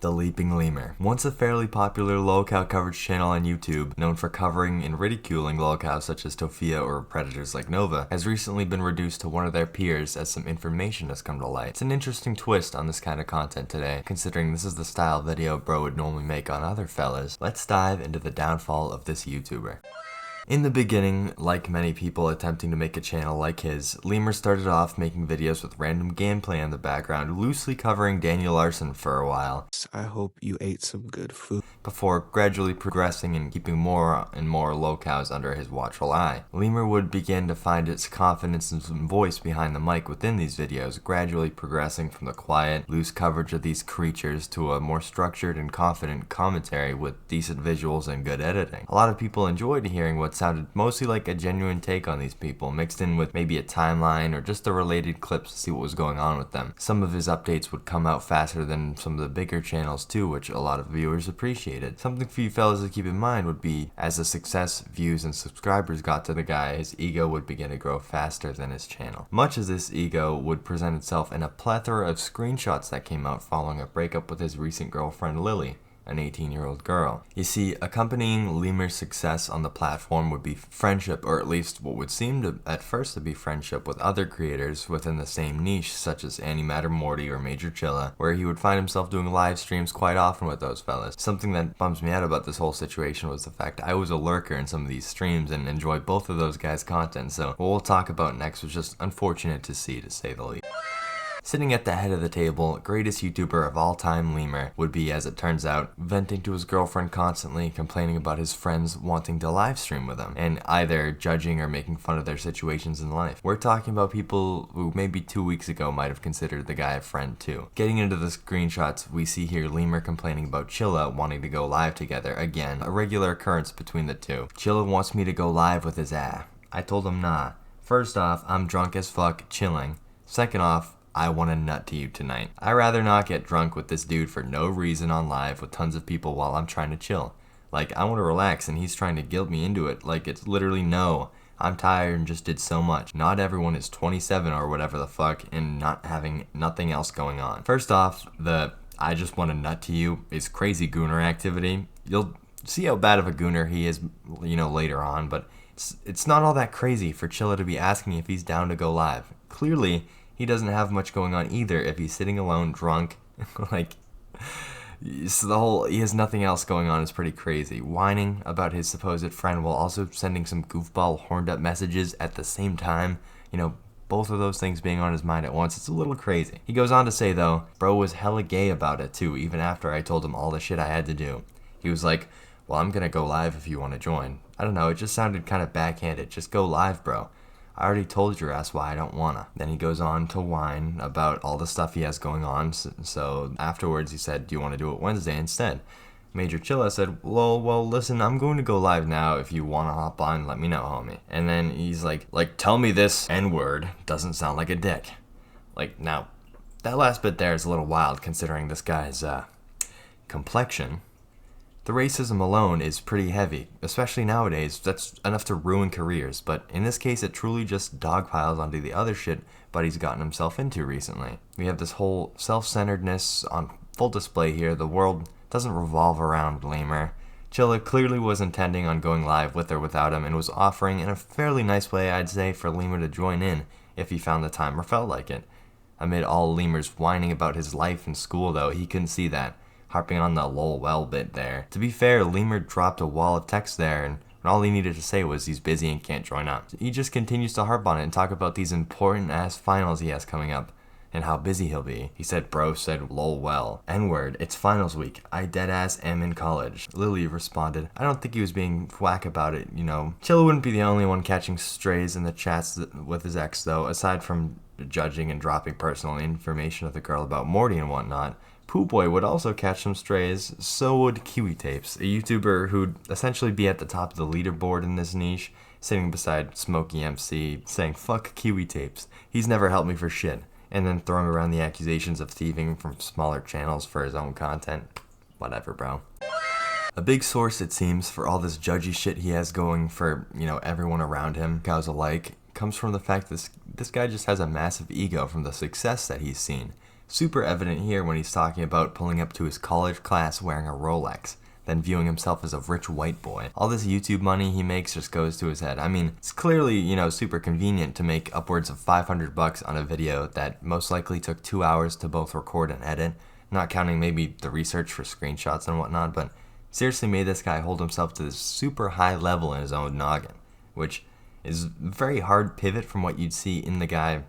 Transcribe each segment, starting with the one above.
The Leaping Lemur. Once a fairly popular lolcow coverage channel on YouTube, known for covering and ridiculing lolcows such as Tofia or predators like Nova, has recently been reduced to one of their peers as some information has come to light. It's an interesting twist on this kind of content today, considering this is the style video bro would normally make on other fellas. Let's dive into the downfall of this YouTuber. In the beginning, like many people attempting to make a channel like his, Lemur started off making videos with random gameplay in the background, loosely covering Daniel Larson for a while. I hope you ate some good food. Before gradually progressing and keeping more and more lolcows under his watchful eye. Lemur would begin to find its confidence and voice behind the mic within these videos, gradually progressing from the quiet, loose coverage of these creatures to a more structured and confident commentary with decent visuals and good editing. A lot of people enjoyed hearing what sounded mostly like a genuine take on these people, mixed in with maybe a timeline or just the related clips to see what was going on with them. Some of his updates would come out faster than some of the bigger channels too, which a lot of viewers appreciated. Something for you fellas to keep in mind would be, as the success, views, and subscribers got to the guy, his ego would begin to grow faster than his channel. Much as this ego would present itself in a plethora of screenshots that came out following a breakup with his recent girlfriend Lily, an 18-year-old girl. You see, accompanying Lemur's success on the platform would be friendship, or at least what would seem to at first to be friendship with other creators within the same niche, such as Animatter Morty or Major Chilla, where he would find himself doing live streams quite often with those fellas. Something that bums me out about this whole situation was the fact I was a lurker in some of these streams and enjoy both of those guys' content, so what we'll talk about next was just unfortunate to see, to say the least. Sitting at the head of the table, greatest YouTuber of all time, Lemur, would be, as it turns out, venting to his girlfriend constantly, complaining about his friends wanting to livestream with him, and either judging or making fun of their situations in life. We're talking about people who maybe 2 weeks ago might have considered the guy a friend too. Getting into the screenshots, we see here Lemur complaining about Chilla wanting to go live together, again, a regular occurrence between the two. Chilla wants me to go live with his ass. I told him nah. First off, I'm drunk as fuck, chilling. Second off, I want to nut to you tonight. I'd rather not get drunk with this dude for no reason on live with tons of people while I'm trying to chill. Like, I want to relax and he's trying to guilt me into it. Like, it's literally no. I'm tired and just did so much. Not everyone is 27 or whatever the fuck and not having nothing else going on. First off, the I just want to nut to you is crazy gooner activity. You'll see how bad of a gooner he is, later on, but it's not all that crazy for Chilla to be asking if he's down to go live. Clearly, he doesn't have much going on either if he's sitting alone, drunk, so he has nothing else going on is pretty crazy. Whining about his supposed friend while also sending some goofball horned up messages at the same time, both of those things being on his mind at once, it's a little crazy. He goes on to say though, bro was hella gay about it too, even after I told him all the shit I had to do. He was like, well, I'm gonna go live if you want to join. I don't know, it just sounded kind of backhanded, just go live, bro. I already told your ass why I don't wanna. Then he goes on to whine about all the stuff he has going on, so afterwards he said, do you want to do it Wednesday instead? Major Chilla said, well, listen, I'm going to go live now. If you want to hop on, let me know, homie. And then he's like, tell me this N-word doesn't sound like a dick. Now, that last bit there is a little wild considering this guy's, complexion. The racism alone is pretty heavy, especially nowadays. That's enough to ruin careers, but in this case it truly just dogpiles onto the other shit Buddy's gotten himself into recently. We have this whole self-centeredness on full display here. The world doesn't revolve around Lemur. Chilla clearly was intending on going live with or without him and was offering in a fairly nice way, I'd say, for Lemur to join in if he found the time or felt like it. Amid all Lemur's whining about his life in school though, he couldn't see that. Harping on the lol well bit there. To be fair, Lemur dropped a wall of text there and all he needed to say was he's busy and can't join up. He just continues to harp on it and talk about these important ass finals he has coming up and how busy he'll be. He said bro said lol well. N-word, it's finals week. I deadass am in college. Lily responded, I don't think he was being whack about it, Chilla wouldn't be the only one catching strays in the chats with his ex though, aside from judging and dropping personal information of the girl about Morty and whatnot. Pouboy would also catch some strays, so would Kiwi Tapes, a YouTuber who'd essentially be at the top of the leaderboard in this niche, sitting beside Smokey MC, saying fuck Kiwi Tapes, he's never helped me for shit, and then throwing around the accusations of thieving from smaller channels for his own content. Whatever, bro. A big source, it seems, for all this judgy shit he has going for, everyone around him, cows alike, comes from the fact that this guy just has a massive ego from the success that he's seen. super evident here when he's talking about pulling up to his college class wearing a Rolex, then viewing himself as a rich white boy. All this YouTube money he makes just goes to his head. I mean, it's clearly, super convenient to make upwards of $500 on a video that most likely took 2 hours to both record and edit, not counting maybe the research for screenshots and whatnot, but seriously made this guy hold himself to this super high level in his own noggin, which is a very hard pivot from what you'd see in the guy,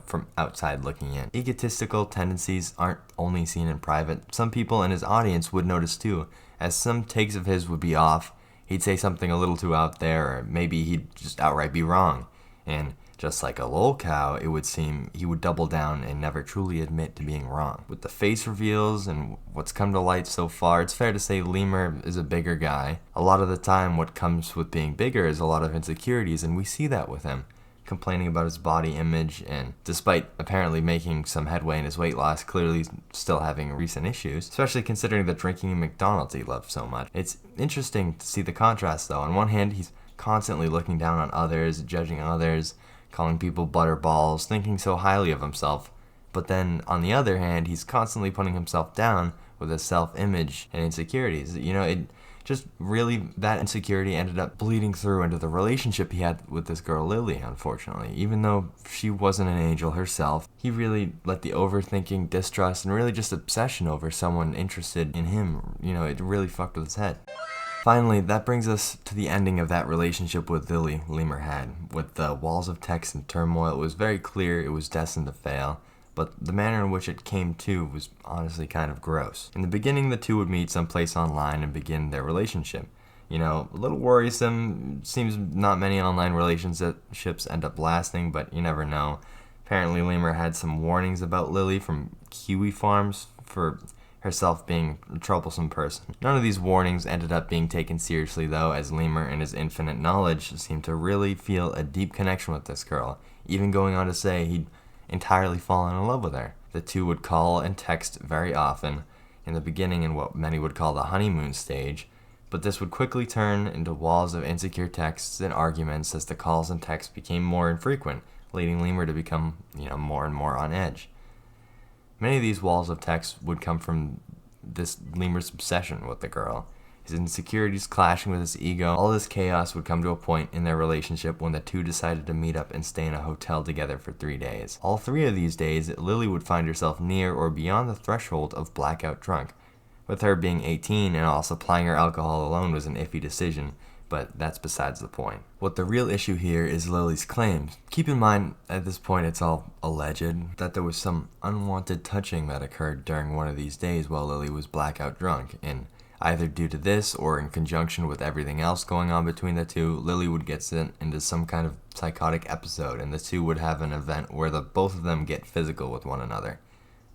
from outside looking in. Egotistical tendencies aren't only seen in private. Some people in his audience would notice too, as some takes of his would be off. He'd say something a little too out there, or maybe he'd just outright be wrong. And just like a lolcow, it would seem he would double down and never truly admit to being wrong. With the face reveals and what's come to light so far, it's fair to say Lemur is a bigger guy. A lot of the time, what comes with being bigger is a lot of insecurities, and we see that with him. Complaining about his body image, and despite apparently making some headway in his weight loss, clearly still having recent issues, especially considering the drinking McDonald's he loved so much. It's interesting to see the contrast though. On one hand, he's constantly looking down on others, judging others, calling people butterballs, thinking so highly of himself. But then, on the other hand, he's constantly putting himself down with his self-image and insecurities. It just really, that insecurity ended up bleeding through into the relationship he had with this girl Lily, unfortunately. Even though she wasn't an angel herself, he really let the overthinking, distrust, and really just obsession over someone interested in him, it really fucked with his head. Finally, that brings us to the ending of that relationship with Lily Lemur had. With the walls of text and turmoil, it was very clear it was destined to fail, but the manner in which it came to was honestly kind of gross. In the beginning, the two would meet someplace online and begin their relationship. A little worrisome. Seems not many online relationships end up lasting, but you never know. Apparently, Lemur had some warnings about Lily from Kiwi Farms for herself being a troublesome person. None of these warnings ended up being taken seriously though, as Lemur in his infinite knowledge seemed to really feel a deep connection with this girl, even going on to say he'd entirely fallen in love with her. The two would call and text very often, in the beginning in what many would call the honeymoon stage, but this would quickly turn into walls of insecure texts and arguments as the calls and texts became more infrequent, leading Lemur to become, more and more on edge. Many of these walls of text would come from this Lemur's obsession with the girl, his insecurities clashing with his ego. All this chaos would come to a point in their relationship when the two decided to meet up and stay in a hotel together for 3 days. All 3 of these days, Lily would find herself near or beyond the threshold of blackout drunk. With her being 18 and all supplying her alcohol alone was an iffy decision, but that's besides the point. What the real issue here is Lily's claims. Keep in mind, at this point it's all alleged, that there was some unwanted touching that occurred during one of these days while Lily was blackout drunk, and either due to this or in conjunction with everything else going on between the two, Lily would get sent into some kind of psychotic episode, and the two would have an event where both of them get physical with one another,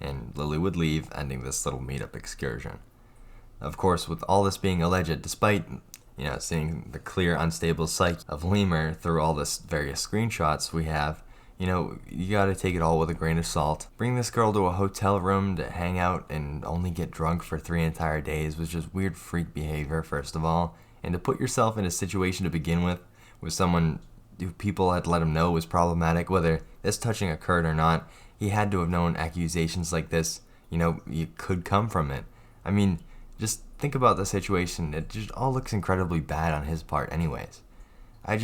and Lily would leave, ending this little meetup excursion. Of course, with all this being alleged, despite seeing the clear, unstable psyche of Lemur through all this various screenshots we have, you gotta take it all with a grain of salt. Bring this girl to a hotel room to hang out and only get drunk for 3 entire days was just weird freak behavior, first of all. And to put yourself in a situation to begin with someone who people had let him know was problematic, whether this touching occurred or not, he had to have known accusations like this, you could come from it. I mean, just think about the situation. It just all looks incredibly bad on his part anyways. I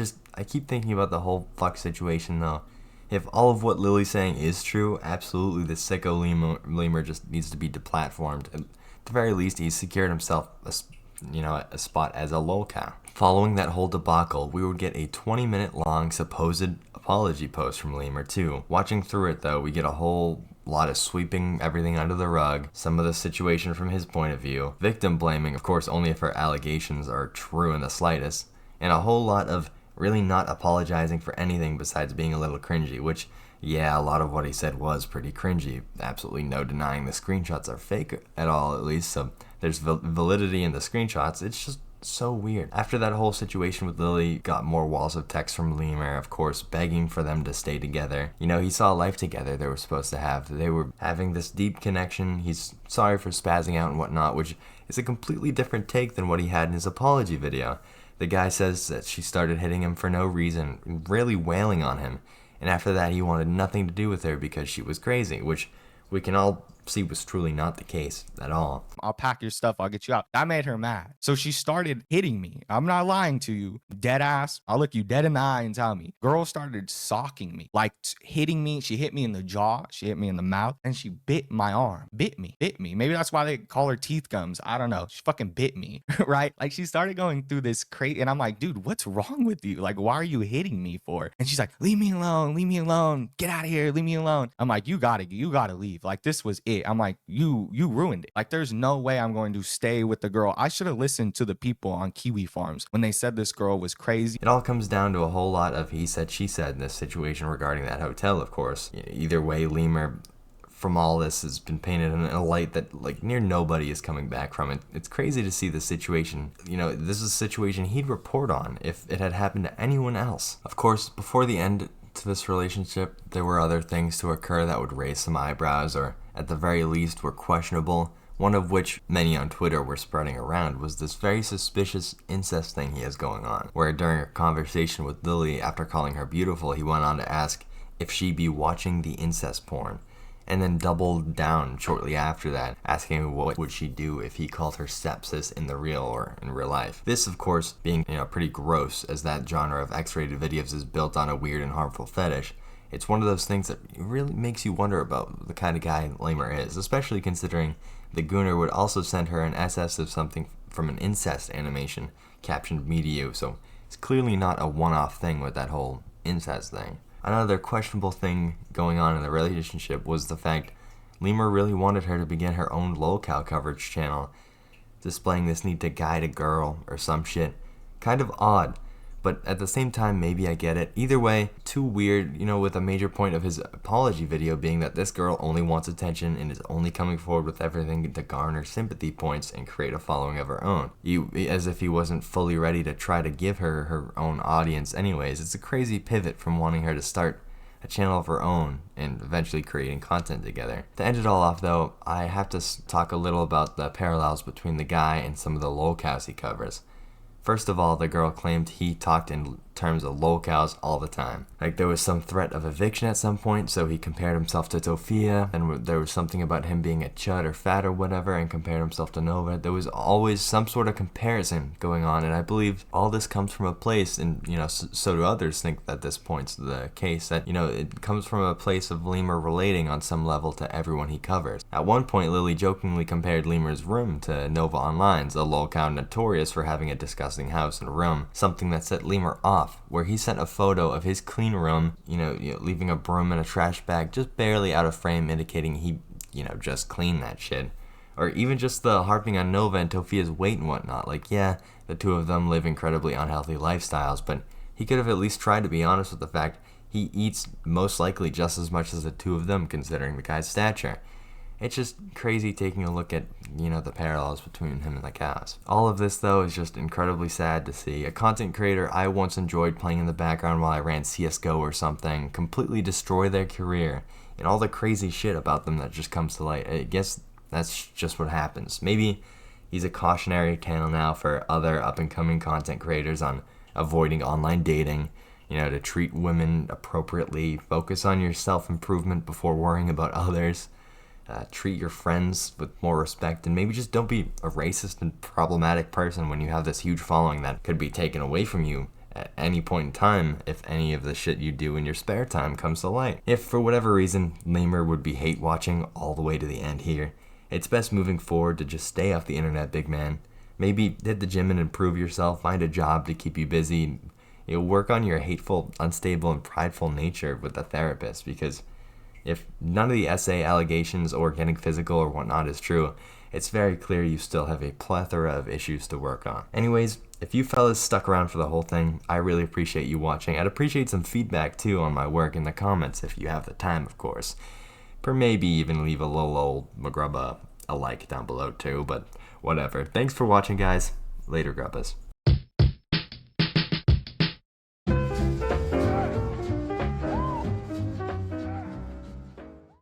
keep thinking about the whole fuck situation though. If all of what Lily's saying is true, absolutely the sicko Lemur just needs to be deplatformed. At the very least, he's secured himself a spot as a lolcow. Following that whole debacle, we would get a 20-minute long supposed apology post from Lemur too. Watching through it though, we get a whole lot of sweeping everything under the rug, some of the situation from his point of view, victim blaming, of course only if her allegations are true in the slightest, and a whole lot of really not apologizing for anything besides being a little cringy, which, yeah, a lot of what he said was pretty cringy. Absolutely no denying the screenshots are fake at all, at least, so there's validity in the screenshots. It's just so weird. After that whole situation with Lily, got more walls of text from Lemur, of course, begging for them to stay together. He saw a life together they were supposed to have. They were having this deep connection. He's sorry for spazzing out and whatnot, which is a completely different take than what he had in his apology video. The guy says that she started hitting him for no reason, really wailing on him, and after that he wanted nothing to do with her because she was crazy, which we can all see was truly not the case at all. I'll pack your stuff. I'll get you out. That made her mad. So she started hitting me. I'm not lying to you. Dead ass. I'll look you dead in the eye and tell me. Girl started socking me, like hitting me. She hit me in the jaw. She hit me in the mouth, and she bit my arm. Bit me. Maybe that's why they call her teeth gums. I don't know. She fucking bit me, right? Like she started going through this crazy, and I'm like, dude, what's wrong with you? Like, why are you hitting me for? And she's like, leave me alone. Leave me alone. Get out of here. Leave me alone. I'm like, you gotta leave. Like this was it. I'm like, you ruined it. Like there's no way I'm going to stay with the girl. I should have listened to the people on Kiwi Farms when they said this girl was crazy. It all comes down to a whole lot of he said, she said in this situation regarding that hotel, of course. Either way, Lemur, from all this, has been painted in a light that like near nobody is coming back from it. It's crazy to see the situation. This is a situation he'd report on if it had happened to anyone else. Of course, before the end to this relationship, there were other things to occur that would raise some eyebrows, or at the very least were questionable. One of which many on Twitter were spreading around was this very suspicious incest thing he has going on, where during a conversation with Lily after calling her beautiful, he went on to ask if she be watching the incest porn, and then doubled down shortly after that, asking what would she do if he called her stepsis in the real or in real life. This, of course, being pretty gross, as that genre of X-rated videos is built on a weird and harmful fetish. It's one of those things that really makes you wonder about the kind of guy Lemur is, especially considering the Gooner would also send her an SS of something from an incest animation captioned me to you, so it's clearly not a one-off thing with that whole incest thing. Another questionable thing going on in the relationship was the fact Lemur really wanted her to begin her own lolcow coverage channel, displaying this need to guide a girl or some shit. Kind of odd, but at the same time, maybe I get it. Either way, too weird, with a major point of his apology video being that this girl only wants attention and is only coming forward with everything to garner sympathy points and create a following of her own. As if he wasn't fully ready to try to give her her own audience anyways. It's a crazy pivot from wanting her to start a channel of her own and eventually creating content together. To end it all off though, I have to talk a little about the parallels between the guy and some of the lolcows he covers. First of all, the girl claimed he talked in terms of lolcows all the time. Like there was some threat of eviction at some point, so he compared himself to Tofia, and there was something about him being a chud or fat or whatever, and compared himself to Nova. There was always some sort of comparison going on, and I believe all this comes from a place, and so do others think that this points to the case, that it comes from a place of Lemur relating on some level to everyone he covers. At one point, Lily jokingly compared Lemur's room to Nova Online's, a lolcow notorious for having a disgusting house and room, something that set Lemur off, where he sent a photo of his clean room, leaving a broom and a trash bag just barely out of frame, indicating he, just cleaned that shit. Or even just the harping on Nova and Tofia's weight and whatnot. Like, yeah, the two of them live incredibly unhealthy lifestyles, but he could have at least tried to be honest with the fact he eats most likely just as much as the two of them, considering the guy's stature. It's just crazy taking a look at, the parallels between him and the cows. All of this, though, is just incredibly sad to see. A content creator I once enjoyed playing in the background while I ran CSGO or something completely destroy their career, and all the crazy shit about them that just comes to light. I guess that's just what happens. Maybe he's a cautionary tale now for other up-and-coming content creators on avoiding online dating, to treat women appropriately, focus on your self-improvement before worrying about others. Treat your friends with more respect, and maybe just don't be a racist and problematic person when you have this huge following that could be taken away from you at any point in time if any of the shit you do in your spare time comes to light. If for whatever reason Lemur would be hate watching all the way to the end here, it's best moving forward to just stay off the internet, big man. Maybe hit the gym and improve yourself, find a job to keep you busy, work on your hateful, unstable, and prideful nature with a therapist, because if none of the essay allegations or getting physical or whatnot is true, it's very clear you still have a plethora of issues to work on. Anyways, if you fellas stuck around for the whole thing, I really appreciate you watching. I'd appreciate some feedback too on my work in the comments if you have the time, of course. Or maybe even leave a little old Grubba a like down below too, but whatever. Thanks for watching, guys. Later, Grubbas.